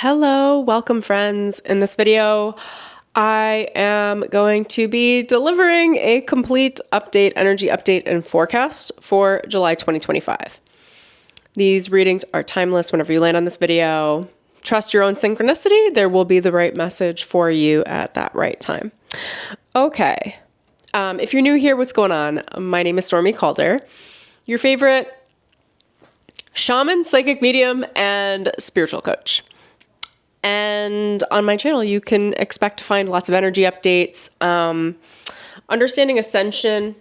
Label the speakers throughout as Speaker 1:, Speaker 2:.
Speaker 1: Hello, welcome friends. In this video, I am going to be delivering a complete update, energy update and forecast for July 2025. These readings are timeless whenever you land on this video. Trust your own synchronicity. There will be the right message for you at that right time. Okay. If you're new here, what's going on? My name is Stormie Calder, your favorite shaman, psychic medium, and spiritual coach. And on my channel, you can expect to find lots of energy updates, understanding ascension,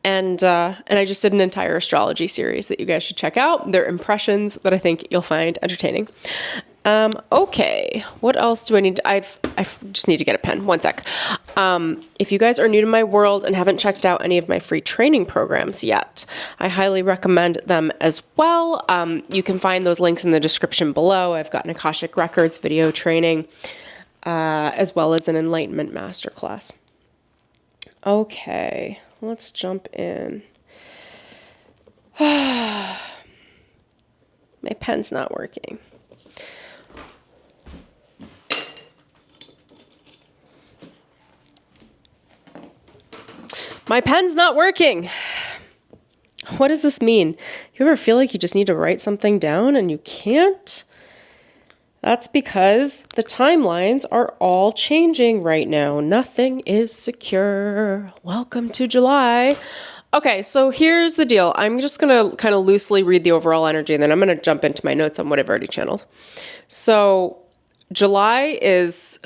Speaker 1: and I just did an entire astrology series that you guys should check out. They're impressions that I think you'll find entertaining. Okay, what else do I need? I just need to get a pen. One sec. If you guys are new to my world and haven't checked out any of my free training programs yet, I highly recommend them as well. You can find those links in the description below. I've got an Akashic Records video training, as well as an enlightenment masterclass. Okay, let's jump in. My pen's not working. My pen's not working. What does this mean? You ever feel like you just need to write something down and you can't? That's because the timelines are all changing right now. Nothing is secure. Welcome to July. Okay, so here's the deal. I'm just going to kind of loosely read the overall energy, and then I'm going to jump into my notes on what I've already channeled. So July is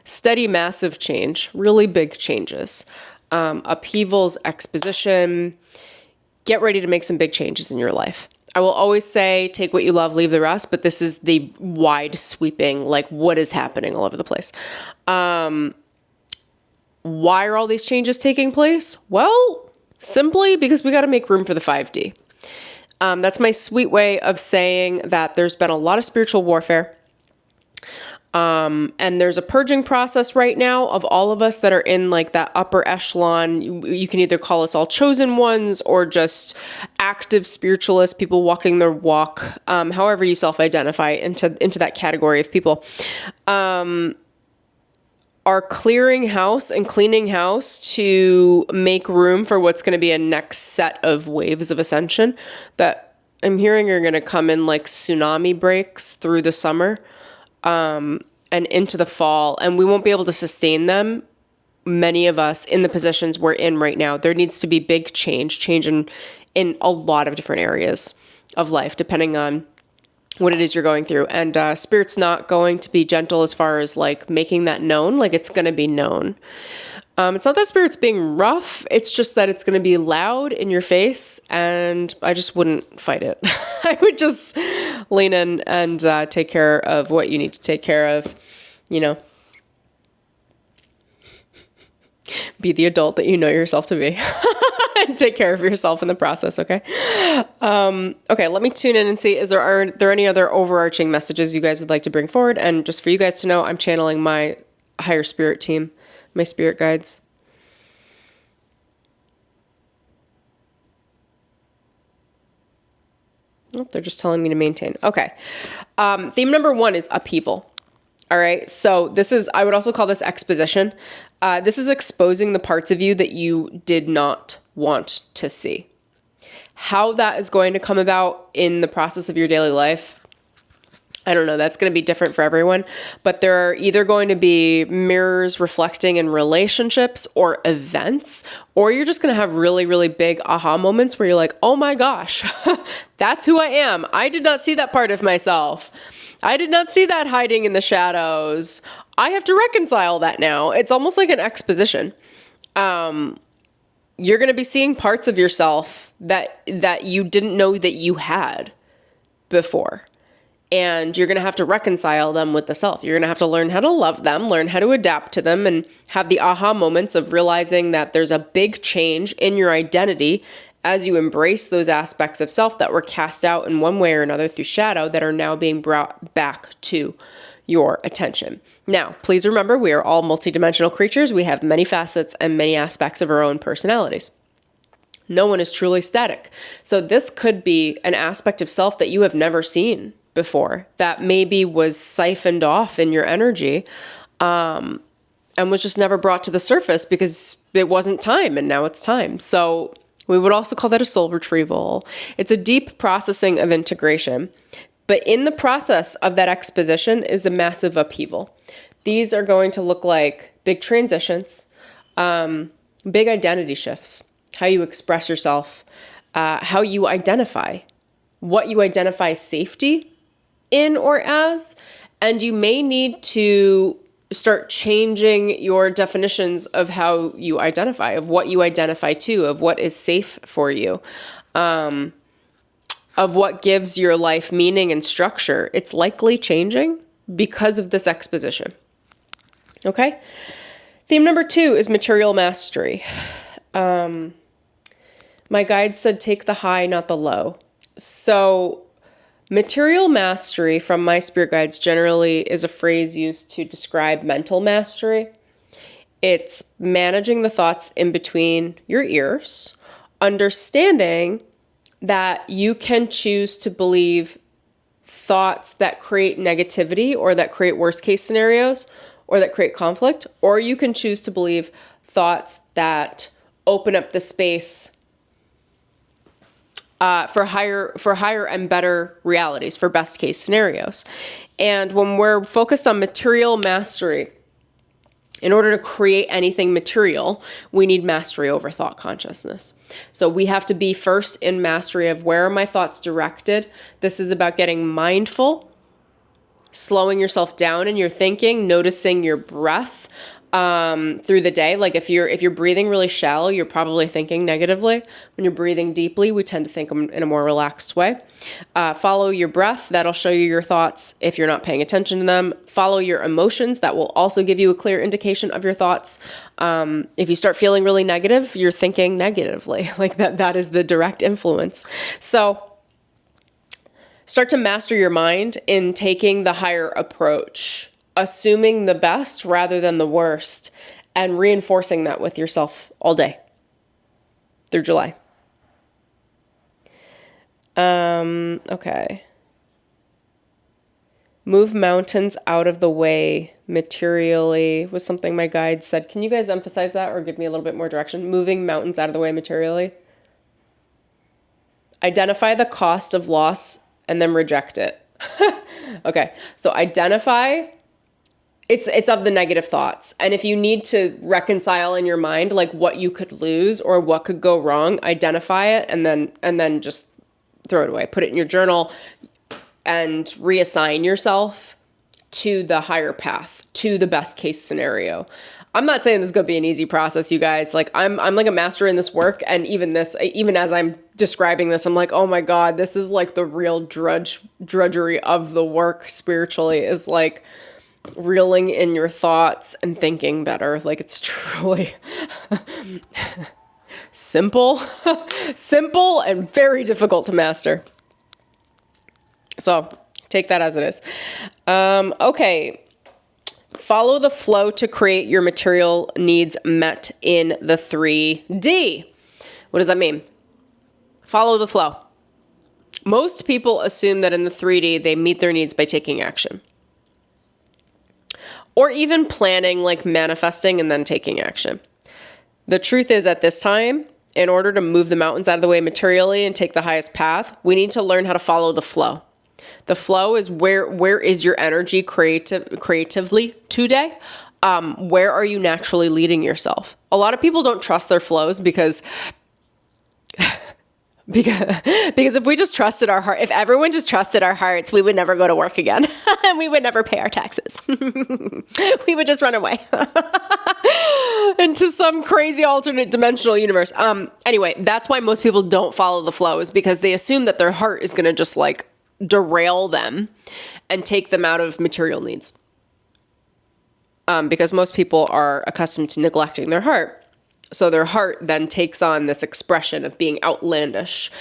Speaker 1: steady, massive change, really big changes. Upheavals, exposition. Get ready to make some big changes in your life. I will always say, take what you love, leave the rest, but this is the wide sweeping, like what is happening all over the place. Why are all these changes taking place? Well, simply because we got to make room for the 5D. That's my sweet way of saying that there's been a lot of spiritual warfare. And there's a purging process right now of all of us that are in like that upper echelon. You can either call us all chosen ones or just active spiritualists, people walking their walk, however you self-identify into that category of people, are clearing house and cleaning house to make room for what's going to be a next set of waves of ascension that I'm hearing are going to come in like tsunami breaks through the summer. And into the fall, and we won't be able to sustain them, many of us, in the positions we're in right now. There needs to be big change in a lot of different areas of life, depending on what it is you're going through. And Spirit's not going to be gentle as far as like making that known, like it's going to be known. It's not that Spirit's being rough, it's just that it's going to be loud in your face, and I just wouldn't fight it. I would just lean in and take care of what you need to take care of, be the adult that you know yourself to be, and take care of yourself in the process, okay? Okay, let me tune in and see, are there any other overarching messages you guys would like to bring forward? And just for you guys to know, I'm channeling my higher spirit team, my spirit guides. Oh, they're just telling me to maintain. Okay. Theme number 1 is upheaval. All right. So I would also call this exposition. This is exposing the parts of you that you did not want to see. How that is going to come about in the process of your daily life, I don't know. That's going to be different for everyone, but there are either going to be mirrors reflecting in relationships or events, or you're just going to have really, really big aha moments where you're like, oh my gosh, that's who I am. I did not see that part of myself. I did not see that hiding in the shadows. I have to reconcile that now. It's almost like an exposition. You're going to be seeing parts of yourself that you didn't know that you had before. And you're going to have to reconcile them with the self. You're going to have to learn how to love them, learn how to adapt to them, and have the aha moments of realizing that there's a big change in your identity as you embrace those aspects of self that were cast out in one way or another through shadow that are now being brought back to your attention. Now, please remember, we are all multidimensional creatures. We have many facets and many aspects of our own personalities. No one is truly static. So this could be an aspect of self that you have never seen before that maybe was siphoned off in your energy, and was just never brought to the surface because it wasn't time, and now it's time. So we would also call that a soul retrieval. It's a deep processing of integration. But in the process of that exposition is a massive upheaval. These are going to look like big transitions, big identity shifts, how you express yourself, how you identify, what you identify safety in or as, and you may need to start changing your definitions of how you identify, of what you identify to, of what is safe for you, of what gives your life meaning and structure. It's likely changing because of this exposition. Okay? Theme number 2 is material mastery. My guide said, take the high, not the low. So material mastery from my spirit guides generally is a phrase used to describe mental mastery. It's managing the thoughts in between your ears, understanding that you can choose to believe thoughts that create negativity or that create worst case scenarios or that create conflict, or you can choose to believe thoughts that open up the space for higher and better realities, for best case scenarios. And when we're focused on material mastery, in order to create anything material, we need mastery over thought consciousness. So we have to be first in mastery of where are my thoughts directed. This is about getting mindful, slowing yourself down in your thinking, noticing your breath through the day. Like if you're breathing really shallow, you're probably thinking negatively. When you're breathing deeply, we tend to think in a more relaxed way. Follow your breath. That'll show you your thoughts if you're not paying attention to them. Follow your emotions. That will also give you a clear indication of your thoughts. If you start feeling really negative, you're thinking negatively. Like that is the direct influence. So start to master your mind in taking the higher approach, assuming the best rather than the worst, and reinforcing that with yourself all day through July. Okay. Move mountains out of the way materially was something my guide said. Can you guys emphasize that or give me a little bit more direction? Moving mountains out of the way materially. Identify the cost of loss and then reject it. Okay. So identify. It's of the negative thoughts. And if you need to reconcile in your mind, like what you could lose or what could go wrong, identify it and then just throw it away. Put it in your journal and reassign yourself to the higher path, to the best case scenario. I'm not saying this is going to be an easy process, you guys. Like I'm like a master in this work. And even as I'm describing this, I'm like, oh my God, this is like the real drudgery of the work spiritually, is like reeling in your thoughts and thinking better. Like it's truly simple and very difficult to master. So take that as it is. Okay. Follow the flow to create your material needs met in the 3D. What does that mean? Follow the flow. Most people assume that in the 3D, they meet their needs by taking action. Or even planning, like manifesting and then taking action. The truth is, at this time, in order to move the mountains out of the way materially and take the highest path, we need to learn how to follow the flow. The flow is where is your energy creatively today? Where are you naturally leading yourself? A lot of people don't trust their flows because if we just trusted our heart, if everyone just trusted our hearts, we would never go to work again and we would never pay our taxes. We would just run away into some crazy alternate dimensional universe. Anyway, that's why most people don't follow the flow, is because they assume that their heart is going to just like derail them and take them out of material needs. Because most people are accustomed to neglecting their heart. So their heart then takes on this expression of being outlandish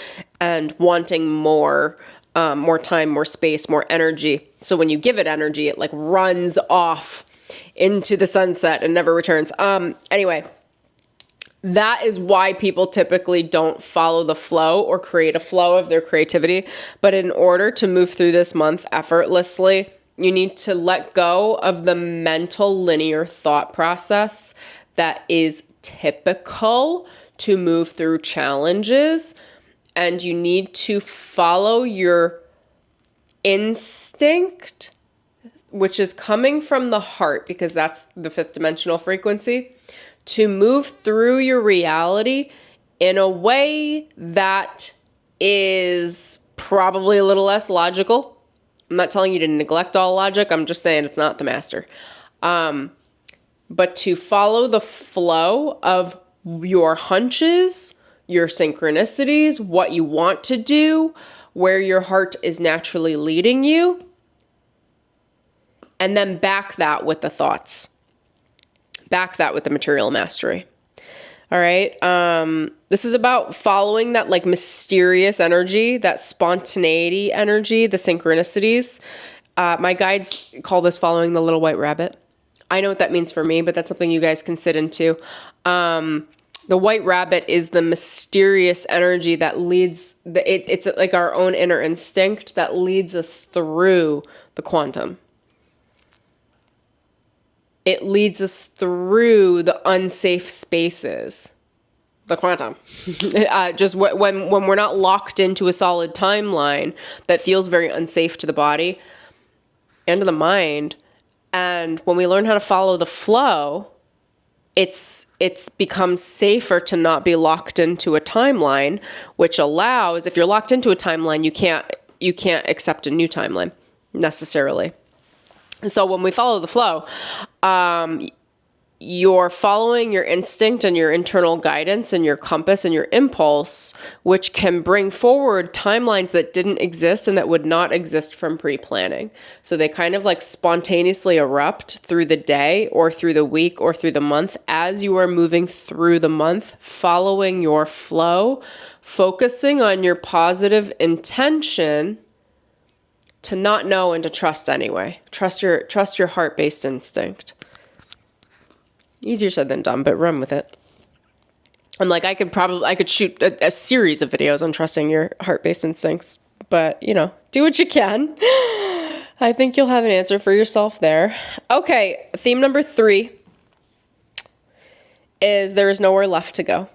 Speaker 1: and wanting more time, more space, more energy. So when you give it energy, it like runs off into the sunset and never returns. Anyway, That is why people typically don't follow the flow or create a flow of their creativity. But in order to move through this month effortlessly, you need to let go of the mental linear thought process that is typical to move through challenges. And you need to follow your instinct, which is coming from the heart, because that's the fifth dimensional frequency, to move through your reality in a way that is probably a little less logical. I'm not telling you to neglect all logic. I'm just saying it's not the master. But to follow the flow of your hunches, your synchronicities, what you want to do, where your heart is naturally leading you, and then back that with the thoughts. Back that with the material mastery. All right. This is about following that like mysterious energy, that spontaneity energy, the synchronicities. My guides call this following the little white rabbit. I know what that means for me, but that's something you guys can sit into. The white rabbit is the mysterious energy that leads, it's like our own inner instinct that leads us through the quantum. It leads us through the unsafe spaces, the quantum. Just when we're not locked into a solid timeline that feels very unsafe to the body and to the mind. And when we learn how to follow the flow, it's becomes safer to not be locked into a timeline, which allows, if you're locked into a timeline, you can't accept a new timeline necessarily. So when we follow the flow, you're following your instinct and your internal guidance and your compass and your impulse, which can bring forward timelines that didn't exist and that would not exist from pre-planning. So they kind of like spontaneously erupt through the day or through the week or through the month as you are moving through the month, following your flow, focusing on your positive intention to not know and to trust anyway. Trust your heart-based instinct. Easier said than done, but run with it. I'm like, I could shoot a series of videos on trusting your heart-based instincts, but do what you can. I think you'll have an answer for yourself there. Okay, theme number 3 is there is nowhere left to go.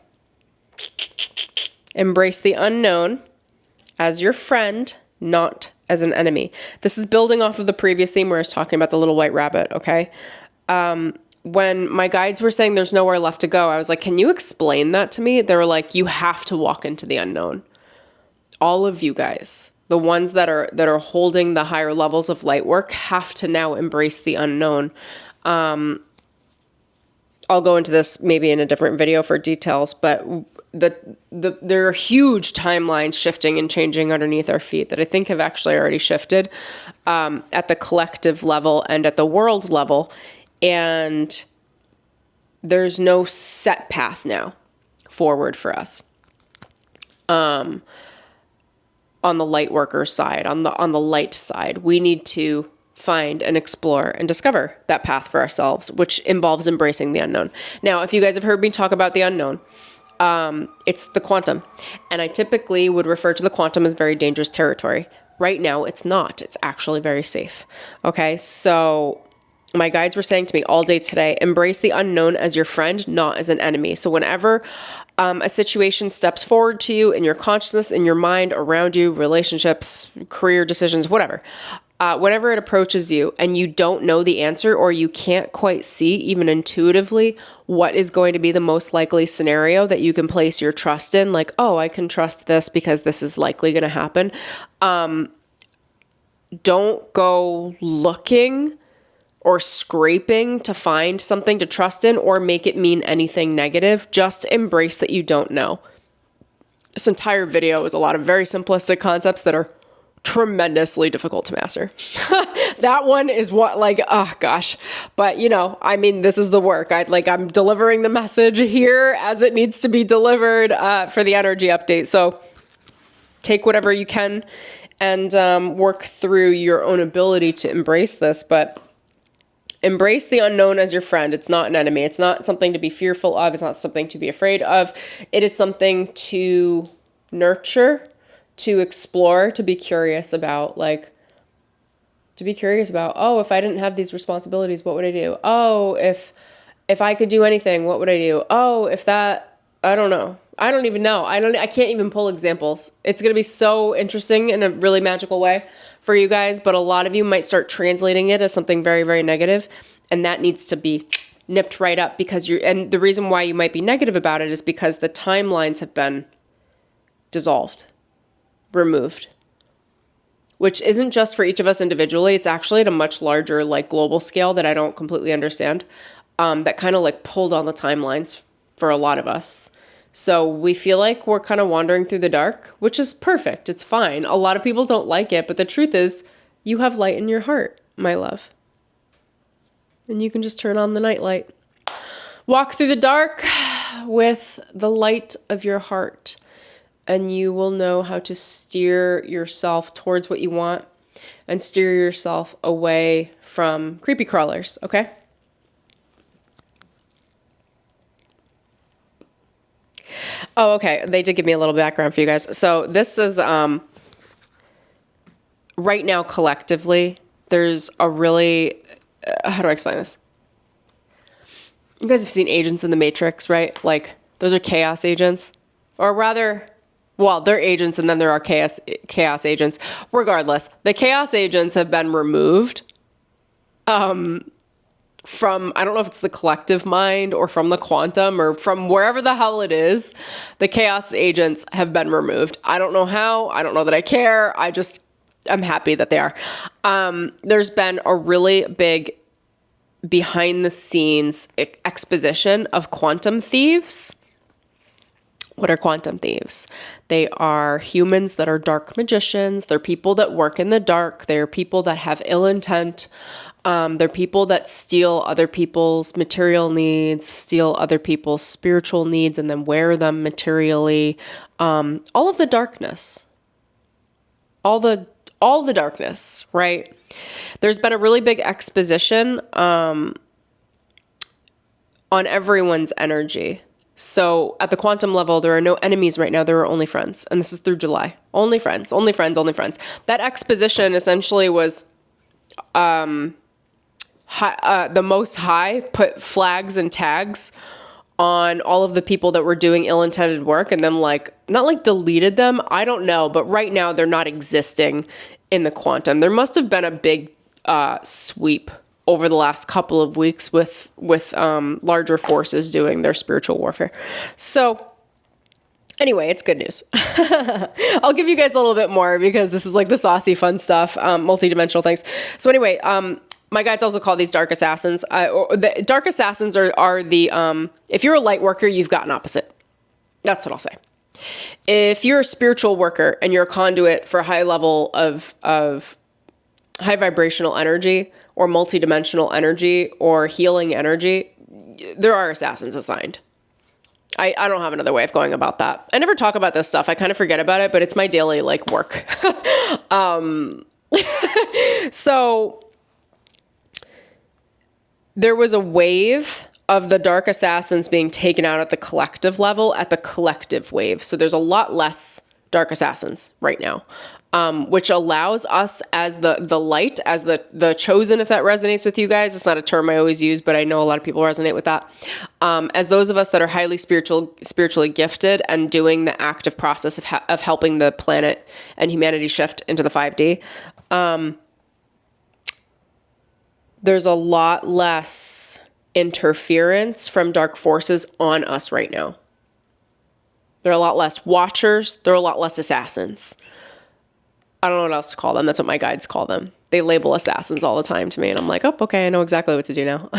Speaker 1: Embrace the unknown as your friend, not as an enemy. This is building off of the previous theme where I was talking about the little white rabbit, okay? When my guides were saying there's nowhere left to go, I was like, can you explain that to me? They were like, you have to walk into the unknown. All of you guys, the ones that are holding the higher levels of light work, have to now embrace the unknown. I'll go into this maybe in a different video for details, but there are huge timelines shifting and changing underneath our feet that I think have actually already shifted at the collective level and at the world level. And there's no set path now forward for us. On the light worker side, on the light side, we need to find and explore and discover that path for ourselves, which involves embracing the unknown. Now, if you guys have heard me talk about the unknown, it's the quantum. And I typically would refer to the quantum as very dangerous territory. Right now, it's not. It's actually very safe. Okay, so my guides were saying to me all day today, embrace the unknown as your friend, not as an enemy. So whenever a situation steps forward to you in your consciousness, in your mind, around you, relationships, career decisions, whatever, whenever it approaches you and you don't know the answer or you can't quite see, even intuitively, what is going to be the most likely scenario that you can place your trust in, like, oh, I can trust this because this is likely going to happen. Don't go looking or scraping to find something to trust in or make it mean anything negative. Just embrace that you don't know. This entire video is a lot of very simplistic concepts that are tremendously difficult to master. That one is what, like, oh gosh. But this is the work. I'm delivering the message here as it needs to be delivered for the energy update. So take whatever you can and work through your own ability to embrace this. But Embrace the unknown as your friend. It's not an enemy. It's not something to be fearful of. It's not something to be afraid of. It is something to nurture, to explore, to be curious about, oh, if I didn't have these responsibilities, what would I do? Oh, if I could do anything, what would I do? Oh, if that, I don't know. I don't even know. I can't even pull examples. It's going to be so interesting in a really magical way for you guys, but a lot of you might start translating it as something very, very negative, and that needs to be nipped right up because and the reason why you might be negative about it is because the timelines have been dissolved, removed, which isn't just for each of us individually. It's actually at a much larger, global scale that I don't completely understand, that kind of pulled on the timelines for a lot of us. So we feel like we're kind of wandering through the dark, which is perfect. It's fine. A lot of people don't like it, but the truth is you have light in your heart, my love. And you can just turn on the nightlight. Walk through the dark with the light of your heart, and you will know how to steer yourself towards what you want and steer yourself away from creepy crawlers, okay? Oh, okay. They did give me a little background for you guys. So this is, right now, collectively, there's a really, how do I explain this? You guys have seen Agents in the Matrix, right? Those are chaos agents. Or rather, well, they're agents and then there are chaos agents. Regardless, the chaos agents have been removed from, I don't know if it's the collective mind or from the quantum or from wherever the hell it is, the chaos agents have been removed. I don't know how. I don't know that I care. I'm happy that they are. There's been a really big behind the scenes exposition of quantum thieves. What are quantum thieves? They are humans that are dark magicians. They're people that work in the dark. They're people that have ill intent. They're people that steal other people's material needs, steal other people's spiritual needs, and then wear them materially. All of the darkness. All the darkness, right? There's been a really big exposition on everyone's energy. So at the quantum level, there are no enemies right now. There are only friends. And this is through July. Only friends, only friends, only friends. That exposition essentially was the Most High put flags and tags on all of the people that were doing ill-intended work and then not deleted them. I don't know. But right now they're not existing in the quantum. There must have been a big sweep over the last couple of weeks with larger forces doing their spiritual warfare. So anyway, it's good news. I'll give you guys a little bit more because this is the saucy fun stuff, multidimensional things. So anyway, my guides also call these dark assassins. The dark assassins are the, if you're a light worker, you've got an opposite. That's what I'll say. If you're a spiritual worker and you're a conduit for a high level of high vibrational energy or multidimensional energy or healing energy, there are assassins assigned. I don't have another way of going about that. I never talk about this stuff. I kind of forget about it, but it's my daily work. So there was a wave of the dark assassins being taken out at the collective level, at the collective wave. So there's a lot less dark assassins right now. Which allows us as the light, as the chosen, if that resonates with you guys. It's not a term I always use, but I know a lot of people resonate with that. As those of us that are highly spiritually gifted and doing the active process of helping the planet and humanity shift into the 5D, there's a lot less interference from dark forces on us right now. There are a lot less watchers. There are a lot less assassins. I don't know what else to call them. That's what my guides call them. They label assassins all the time to me, and I'm like, oh, okay, I know exactly what to do now.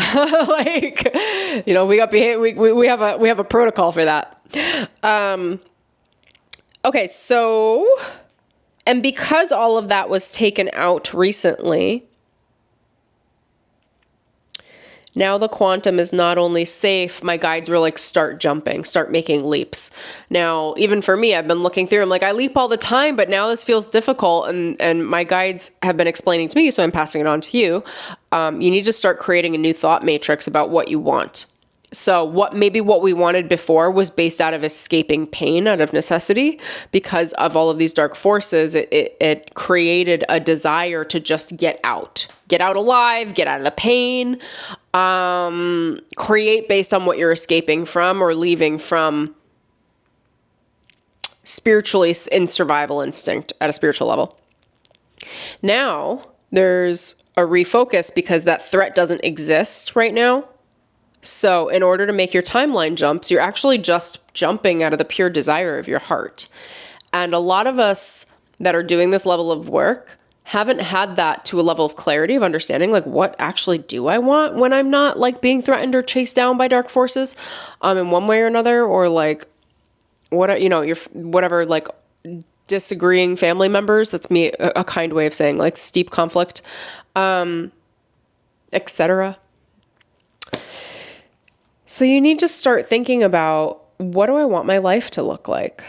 Speaker 1: We have a protocol for that. Okay, so, and because all of that was taken out recently, Now the quantum is not only safe, my guides were like, start jumping, start making leaps. Now, even for me, I've been looking through, I'm like, I leap all the time, but now this feels difficult. And my guides have been explaining to me, so I'm passing it on to you. You need to start creating a new thought matrix about what you want. So what we wanted before was based out of escaping pain, out of necessity, because of all of these dark forces. It created a desire to just get out alive, get out of the pain, create based on what you're escaping from or leaving from spiritually in survival instinct at a spiritual level. Now there's a refocus because that threat doesn't exist right now. So in order to make your timeline jumps, you're actually just jumping out of the pure desire of your heart. And a lot of us that are doing this level of work haven't had that to a level of clarity of understanding, like, what actually do I want when I'm not like being threatened or chased down by dark forces in one way or another, or like what, you know, your whatever, like disagreeing family members. That's me, a kind way of saying like steep conflict, etc. So you need to start thinking about, what do I want my life to look like?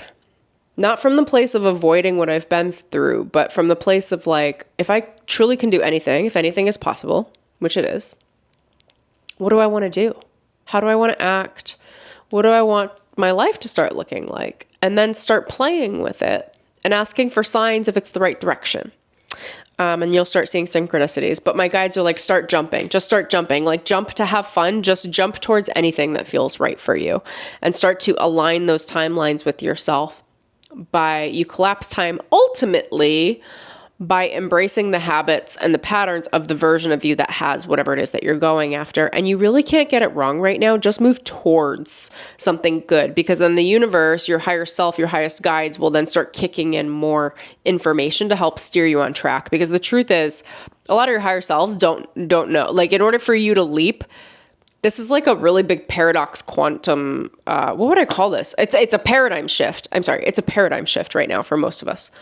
Speaker 1: Not from the place of avoiding what I've been through, but from the place of like, if I truly can do anything, if anything is possible, which it is, what do I want to do? How do I want to act? What do I want my life to start looking like? And then start playing with it and asking for signs if it's the right direction. And you'll start seeing synchronicities. But my guides are like, start jumping. Just start jumping. Like, jump to have fun. Just jump towards anything that feels right for you. And start to align those timelines with yourself. You collapse time ultimately by embracing the habits and the patterns of the version of you that has whatever it is that you're going after. And you really can't get it wrong right now. Just move towards something good, because then the universe, your higher self, your highest guides will then start kicking in more information to help steer you on track. Because the truth is, a lot of your higher selves don't know. Like, in order for you to leap, this is like a really big paradox quantum. What would I call this? It's a paradigm shift. I'm sorry. It's a paradigm shift right now for most of us.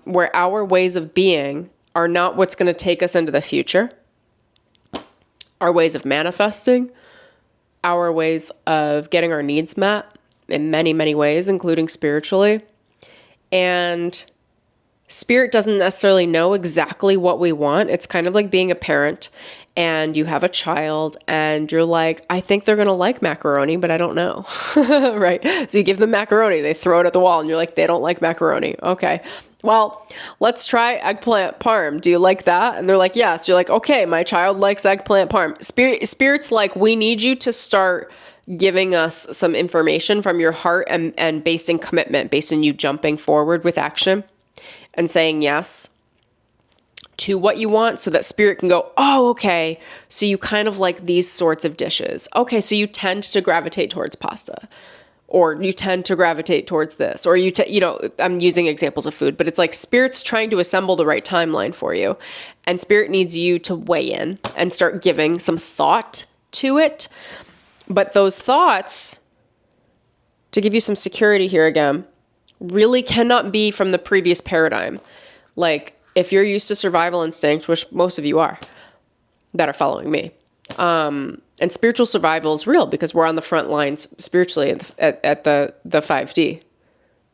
Speaker 1: Where our ways of being are not what's going to take us into the future. Our ways of manifesting, our ways of getting our needs met in many, many ways, including spiritually. And spirit doesn't necessarily know exactly what we want. It's kind of like being a parent and you have a child and you're like, I think they're going to like macaroni, but I don't know. Right? So you give them macaroni, they throw it at the wall and you're like, they don't like macaroni. Okay. Well, let's try eggplant parm. Do you like that? And they're like, yes. You're like, okay, my child likes eggplant parm. Spirit's like, we need you to start giving us some information from your heart and based in commitment, based in you jumping forward with action and saying yes to what you want, so that spirit can go, oh, okay, so you kind of like these sorts of dishes. Okay, so you tend to gravitate towards pasta, or you tend to gravitate towards this, or I'm using examples of food, but it's like spirit's trying to assemble the right timeline for you, and spirit needs you to weigh in and start giving some thought to it. But those thoughts, to give you some security here again, really cannot be from the previous paradigm. Like, if you're used to survival instinct, which most of you are that are following me, and spiritual survival is real because we're on the front lines spiritually at the 5D.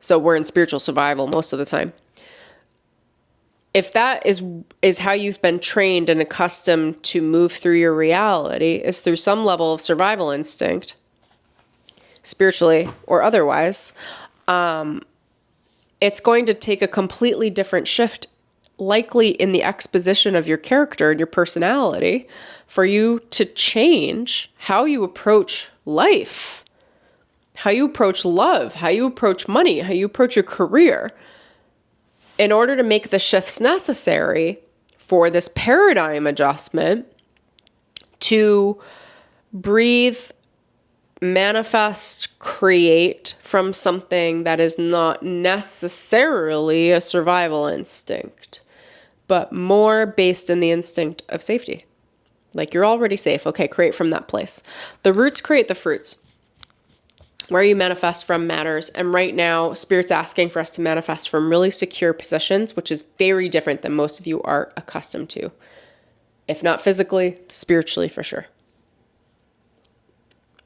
Speaker 1: So we're in spiritual survival most of the time. If that is how you've been trained and accustomed to move through your reality, is through some level of survival instinct, spiritually or otherwise, it's going to take a completely different shift, likely in the exposition of your character and your personality, for you to change how you approach life, how you approach love, how you approach money, how you approach your career, in order to make the shifts necessary for this paradigm adjustment to breathe, manifest, create from something that is not necessarily a survival instinct, but more based in the instinct of safety. Like, you're already safe. Okay, create from that place. The roots create the fruits. Where you manifest from matters. And right now, Spirit's asking for us to manifest from really secure positions, which is very different than most of you are accustomed to. If not physically, spiritually for sure.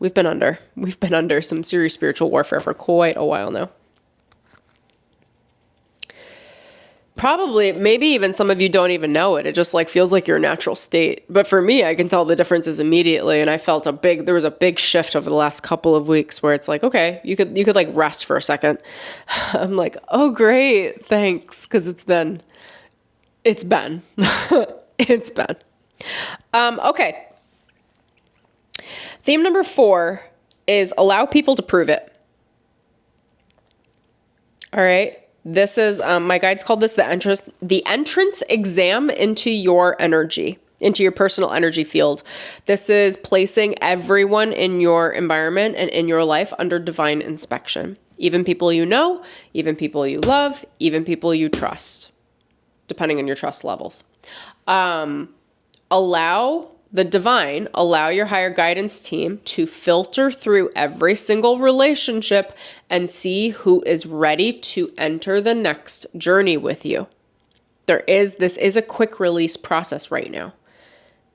Speaker 1: we've been under some serious spiritual warfare for quite a while now. Probably, maybe even some of you don't even know it. It just like feels like your natural state. But for me, I can tell the differences immediately. And I felt there was a big shift over the last couple of weeks where it's like, okay, you could like rest for a second. I'm like, oh, great. Thanks. Cause it's been. Okay. Theme number 4 is allow people to prove it. All right. This is, my guides called this the entrance exam into your energy, into your personal energy field. This is placing everyone in your environment and in your life under divine inspection. Even people you know, even people you love, even people you trust, depending on your trust levels. Allow your higher guidance team to filter through every single relationship and see who is ready to enter the next journey with you. This is a quick release process right now.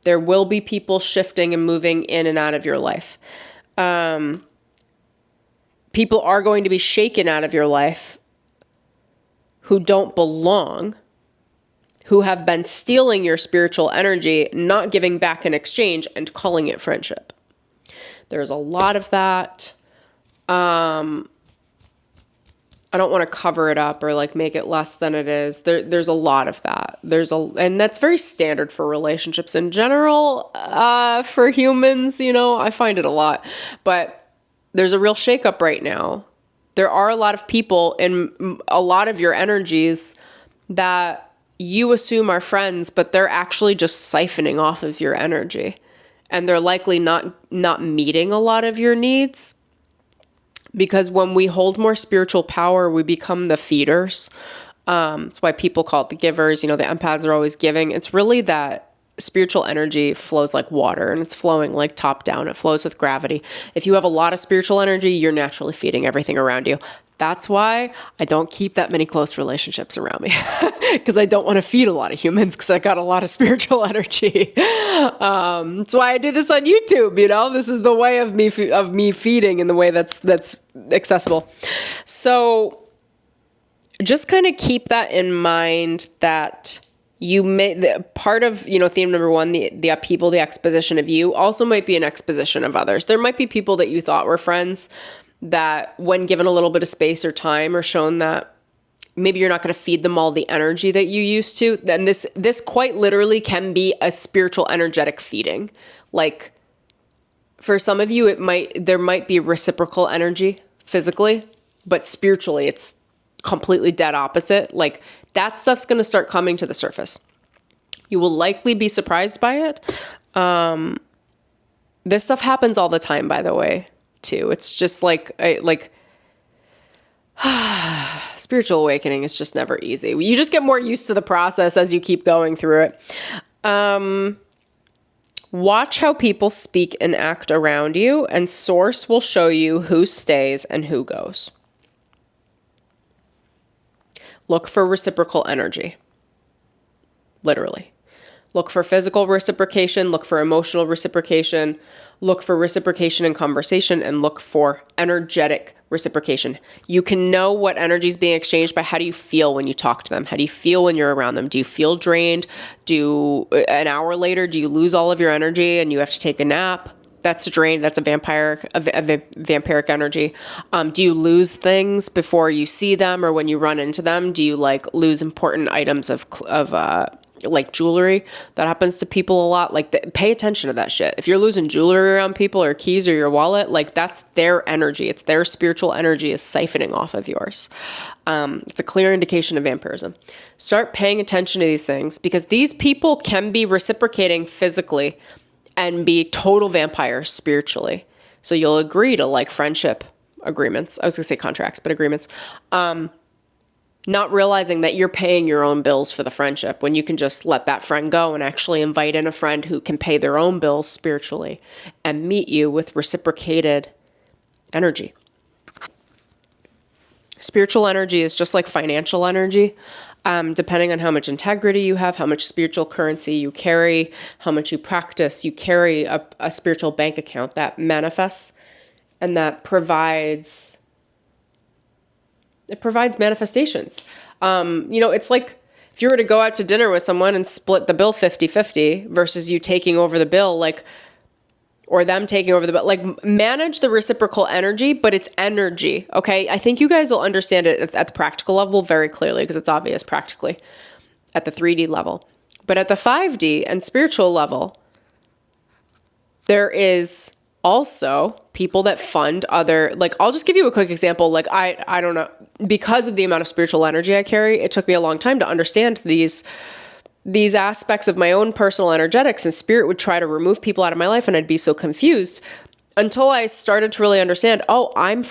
Speaker 1: There will be people shifting and moving in and out of your life. People are going to be shaken out of your life who don't belong, who have been stealing your spiritual energy, not giving back in exchange, and calling it friendship. There's a lot of that. I don't want to cover it up or like make it less than it is. There's a lot of that. And that's very standard for relationships in general. For humans, I find it a lot. But there's a real shakeup right now. There are a lot of people in a lot of your energies that you assume are friends, but they're actually just siphoning off of your energy. And they're likely not meeting a lot of your needs. Because when we hold more spiritual power, we become the feeders. That's why people call it the givers. The empaths are always giving. It's really that spiritual energy flows like water, and it's flowing like top down. It flows with gravity. If you have a lot of spiritual energy, you're naturally feeding everything around you. That's why I don't keep that many close relationships around me, because I don't want to feed a lot of humans, because I got a lot of spiritual energy. That's why I do this on YouTube. This is the way of me feeding in the way that's accessible. So just kind of keep that in mind, that you may, part of, theme number 1, the upheaval, the exposition of you, also might be an exposition of others. There might be people that you thought were friends that when given a little bit of space or time, or shown that maybe you're not going to feed them all the energy that you used to, then this quite literally can be a spiritual energetic feeding. Like for some of you, there might be reciprocal energy physically, but spiritually it's completely dead opposite. Like that stuff's going to start coming to the surface. You will likely be surprised by it. This stuff happens all the time, by the way, too. It's just spiritual awakening is just never easy. You just get more used to the process as you keep going through it. Watch how people speak and act around you, and source will show you who stays and who goes. Look for reciprocal energy. Literally. Look for physical reciprocation, look for emotional reciprocation, look for reciprocation in conversation, and look for energetic reciprocation. You can know what energy is being exchanged by how do you feel when you talk to them? How do you feel when you're around them? Do you feel drained? An hour later, do you lose all of your energy and you have to take a nap? That's a drain. That's a vampiric energy. Do you lose things before you see them or when you run into them? Do you lose important items of jewelry? That happens to people a lot. Pay attention to that shit. If you're losing jewelry around people or keys or your wallet, that's their energy. It's their spiritual energy is siphoning off of yours. It's a clear indication of vampirism. Start paying attention to these things, because these people can be reciprocating physically and be total vampires spiritually. So you'll agree to friendship agreements. I was going to say contracts, but agreements. Not realizing that you're paying your own bills for the friendship when you can just let that friend go and actually invite in a friend who can pay their own bills spiritually and meet you with reciprocated energy. Spiritual energy is just like financial energy. Depending on how much integrity you have, how much spiritual currency you carry, how much you practice, you carry a spiritual bank account that manifests And that provides manifestations. It's like if you were to go out to dinner with someone and split the bill 50-50 versus you taking over the bill, or them taking over the bill, manage the reciprocal energy, but it's energy. Okay. I think you guys will understand it at the practical level very clearly because it's obvious practically at the 3D level, but at the 5D and spiritual level, there is also people that fund other, I'll just give you a quick example. I don't know, because of the amount of spiritual energy I carry, it took me a long time to understand these aspects of my own personal energetics, and spirit would try to remove people out of my life and I'd be so confused until I started to really understand, I'm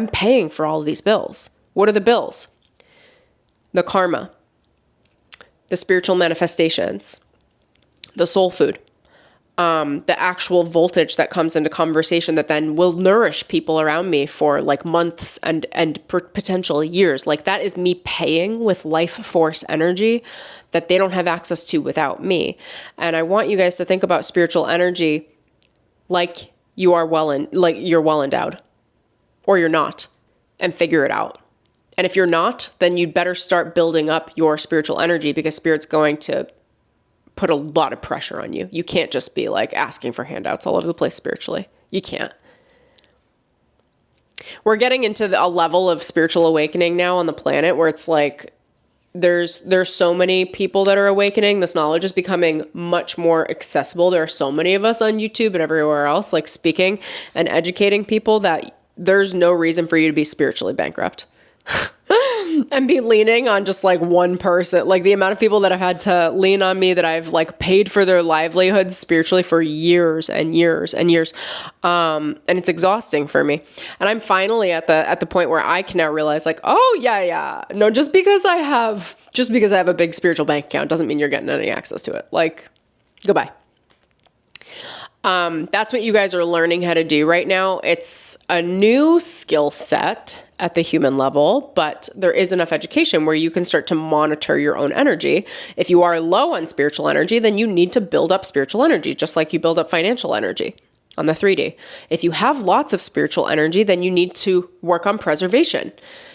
Speaker 1: paying for all of these bills. What are the bills? The karma, the spiritual manifestations, the soul food, the actual voltage that comes into conversation that then will nourish people around me for months and potential years. That is me paying with life force energy that they don't have access to without me. And I want you guys to think about spiritual energy like you're well endowed, or you're not, and figure it out. And if you're not, then you'd better start building up your spiritual energy, because spirit's going to put a lot of pressure on you. You can't just be asking for handouts all over the place spiritually. You can't. We're getting into a level of spiritual awakening now on the planet where it's there's so many people that are awakening. This knowledge is becoming much more accessible. There are so many of us on YouTube and everywhere else, speaking and educating people, that there's no reason for you to be spiritually bankrupt. And be leaning on just one person. The amount of people that have had to lean on me, that I've paid for their livelihoods spiritually for years and years and years. And it's exhausting for me. And I'm finally at the point where I can now realize no, just because I have a big spiritual bank account doesn't mean you're getting any access to it. Goodbye. That's what you guys are learning how to do right now. It's a new skill set at the human level, but there is enough education where you can start to monitor your own energy. If you are low on spiritual energy, then you need to build up spiritual energy, just like you build up financial energy on the 3D. If you have lots of spiritual energy, then you need to work on preservation.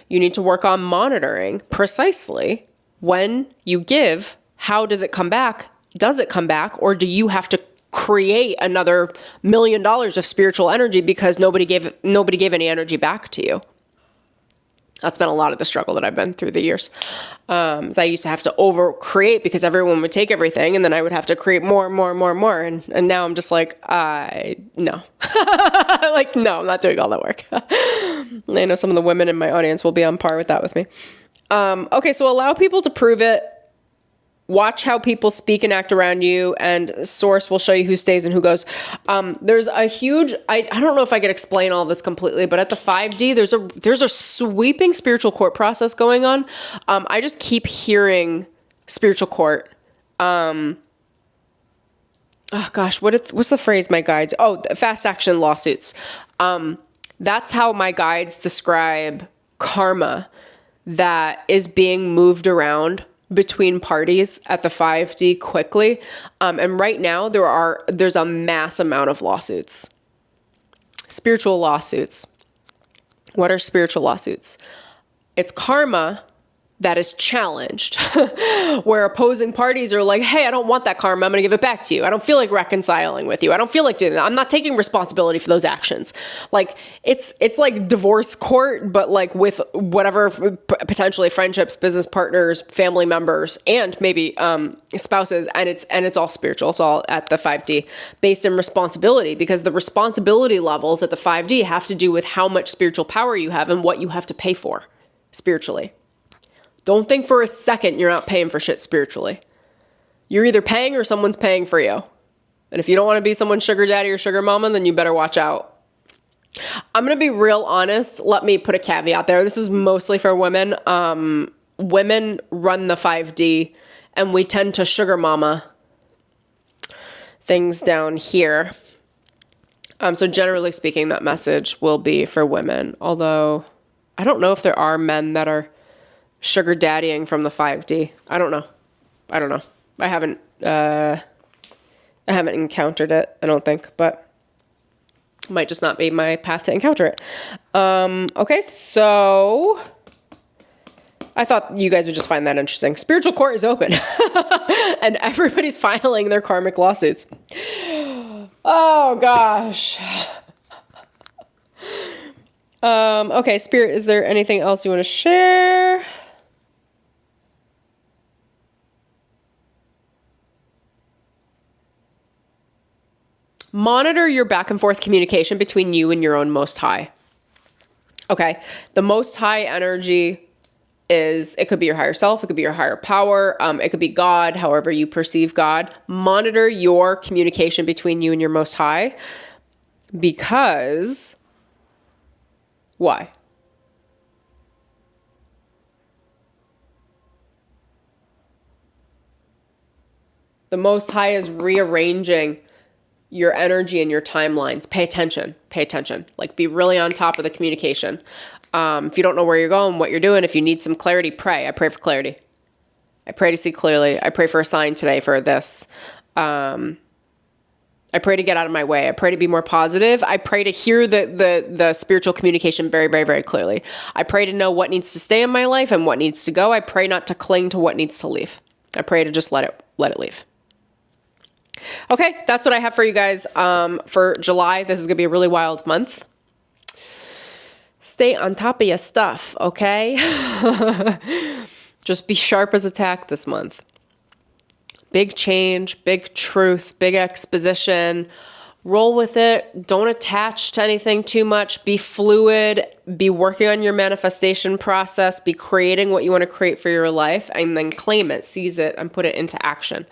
Speaker 1: You need to work on monitoring precisely when you give, how does it come back? Does it come back? Or do you have to create another $1 million of spiritual energy because nobody gave any energy back to you? That's been a lot of the struggle that I've been through the years. So I used to have to over-create because everyone would take everything, and then I would have to create more and more and more and more. And now I'm just no. No, I'm not doing all that work. I know some of the women in my audience will be on par with that with me. Okay, so allow people to prove it. Watch how people speak and act around you, and source will show you who stays and who goes. There's a huge, I don't know if I could explain all this completely, but at the 5D, there's a sweeping spiritual court process going on. I just keep hearing spiritual court. What's the phrase my guides? Fast action lawsuits. That's how my guides describe karma that is being moved around between parties at the 5D quickly. And right now there's a mass amount of lawsuits. Spiritual lawsuits. What are spiritual lawsuits? It's karma that is challenged, where opposing parties are hey, I don't want that karma. I'm going to give it back to you. I don't feel like reconciling with you. I don't feel like doing that. I'm not taking responsibility for those actions. It's like divorce court, but with whatever, potentially friendships, business partners, family members, and maybe spouses. And it's all spiritual. It's all at the 5D based in responsibility, because the responsibility levels at the 5D have to do with how much spiritual power you have and what you have to pay for spiritually. Don't think for a second you're not paying for shit spiritually. You're either paying or someone's paying for you. And if you don't want to be someone's sugar daddy or sugar mama, then you better watch out. I'm going to be real honest. Let me put a caveat there. This is mostly for women. Women run the 5D, and we tend to sugar mama things down here. So generally speaking, that message will be for women. Although I don't know if there are men that are sugar daddying from the 5D. I don't know. I haven't encountered it, I don't think, but Might just not be my path to encounter it. Okay, so I thought you guys would just find that interesting. Spiritual court is open and everybody's filing their karmic lawsuits. Oh gosh. Okay, Spirit, is there anything else you want to share? Monitor your back and forth communication between you and your own Most High. Okay, the Most High energy is, it could be your higher self, it could be your higher power, it could be God, however you perceive God. Monitor your communication between you and your Most High, because why? The Most High is rearranging your energy and your timelines. Pay attention. Pay attention. Like, be really on top of the communication. If you don't know where you're going, what you're doing, if you need some clarity, pray. I pray for clarity. I pray to see clearly. I pray for a sign today for this. I pray to get out of my way. I pray to be more positive. I pray to hear the spiritual communication very, very, very clearly. I pray to know what needs to stay in my life and what needs to go. I pray not to cling to what needs to leave. I pray to just let it leave. Okay, that's what I have for you guys for July. This is going to be a really wild month. Stay on top of your stuff, okay? Just be sharp as a tack this month. Big change, big truth, big exposition. Roll with it. Don't attach to anything too much. Be fluid. Be working on your manifestation process. Be creating what you want to create for your life, and then claim it, seize it, and put it into action.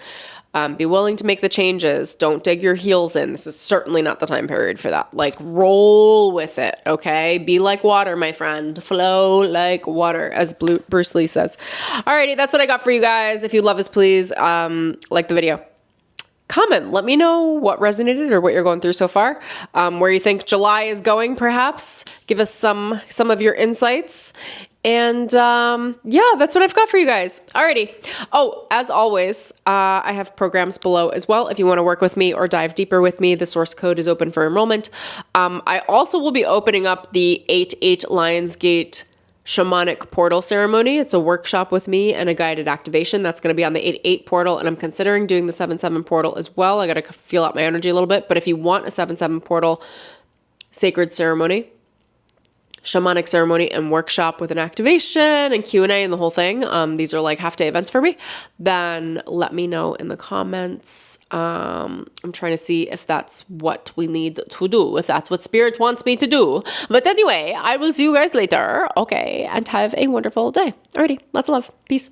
Speaker 1: Be willing to make the changes. Don't dig your heels in. This is certainly not the time period for that. Like, roll with it, okay? Be like water, my friend. Flow like water, as Bruce Lee says. Alrighty, that's what I got for you guys. If you love this, please like the video. Comment. Let me know what resonated or what you're going through so far. Where you think July is going, perhaps. Give us some of your insights. And yeah, that's what I've got for you guys. Alrighty. Oh, as always, I have programs below as well. If you want to work with me or dive deeper with me, the source code is open for enrollment. I also will be opening up the 8/8 Lionsgate Shamanic Portal Ceremony. It's a workshop with me and a guided activation. That's going to be on the 8/8 portal, and I'm considering doing the 7/7 portal as well. I got to feel out my energy a little bit, but if you want a 7/7 portal sacred ceremony, shamanic ceremony, and workshop with an activation and Q&A and the whole thing, these are like half-day events for me, then let me know in the comments. I'm trying to see if that's what we need to do, if that's what Spirit wants me to do. But anyway, I will see you guys later. Okay, and have a wonderful day. Alrighty, lots of love. Peace.